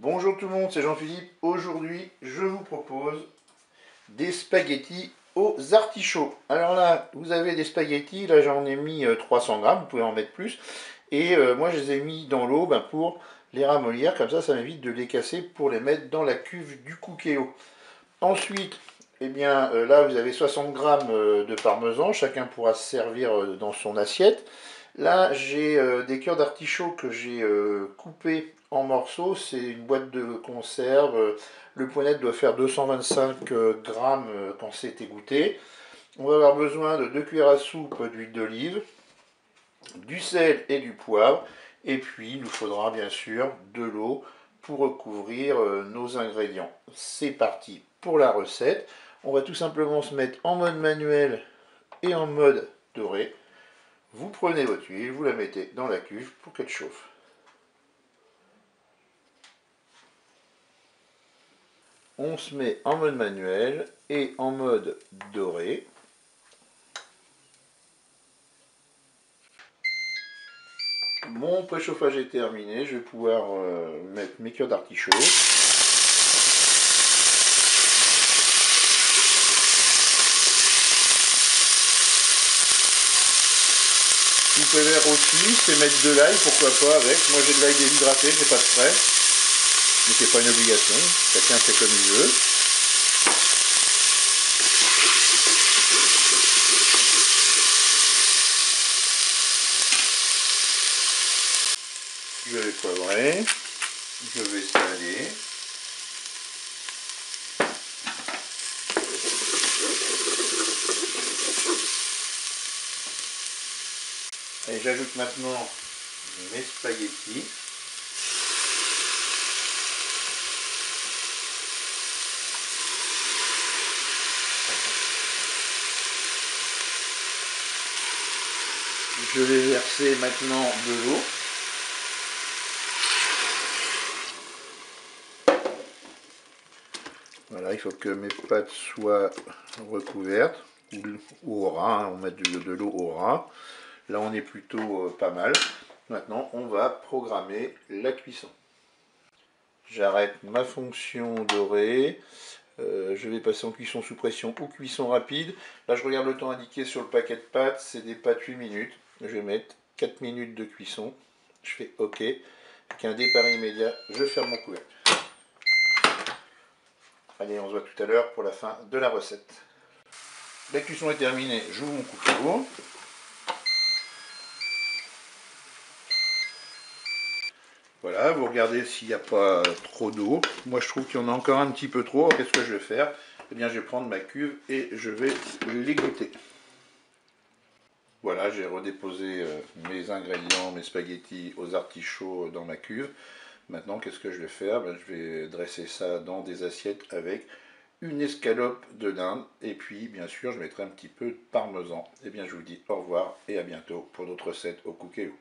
Bonjour tout le monde, c'est Jean-Philippe. Aujourd'hui, je vous propose des spaghettis aux artichauts. Alors là, vous avez des spaghettis, là j'en ai mis 300 grammes, vous pouvez en mettre plus. Et moi je les ai mis dans l'eau pour les ramollir, comme ça m'évite de les casser pour les mettre dans la cuve du Cookéo. Ensuite, là vous avez 60 grammes de parmesan, chacun pourra se servir dans son assiette. Là, j'ai des cœurs d'artichaut que j'ai coupés en morceaux. C'est une boîte de conserve. Le poignet doit faire 225 grammes quand c'est égoutté. On va avoir besoin de 2 cuillères à soupe d'huile d'olive, du sel et du poivre. Et puis, il nous faudra bien sûr de l'eau pour recouvrir nos ingrédients. C'est parti pour la recette. On va tout simplement se mettre en mode manuel et en mode doré. Vous prenez votre huile, vous la mettez dans la cuve pour qu'elle chauffe. On se met en mode manuel et en mode doré. Mon préchauffage est terminé, je vais pouvoir mettre mes cœurs d'artichaut. Vous pouvez faire aussi, c'est mettre de l'ail, pourquoi pas avec. Moi j'ai de l'ail déshydraté, j'ai pas de frais. Mais c'est pas une obligation, chacun fait comme il veut. Je vais poivrer, je vais saler. Et j'ajoute maintenant mes spaghettis. Je vais verser maintenant de l'eau. Voilà, il faut que mes pâtes soient recouvertes, ou au ras, hein, on met de l'eau au ras. Là on est plutôt pas mal. Maintenant on va programmer la cuisson. J'arrête ma fonction dorée. Je vais passer en cuisson sous pression ou cuisson rapide. Là je regarde le temps indiqué sur le paquet de pâtes, c'est des pâtes 8 minutes. Je vais mettre 4 minutes de cuisson. Je fais OK. Avec un départ immédiat, je ferme mon couvercle. Allez, on se voit tout à l'heure pour la fin de la recette. La cuisson est terminée, j'ouvre mon couteau. Voilà, vous regardez s'il n'y a pas trop d'eau. Moi je trouve qu'il y en a encore un petit peu trop. Qu'est-ce que je vais faire? Eh bien je vais prendre ma cuve et je vais l'égoutter. Voilà, j'ai redéposé mes ingrédients, mes spaghettis aux artichauts dans ma cuve. Maintenant, qu'est-ce que je vais faire? Je vais dresser ça dans des assiettes avec une escalope de dinde. Et puis, bien sûr, je mettrai un petit peu de parmesan. Eh bien, je vous dis au revoir et à bientôt pour d'autres recettes au Cookéo.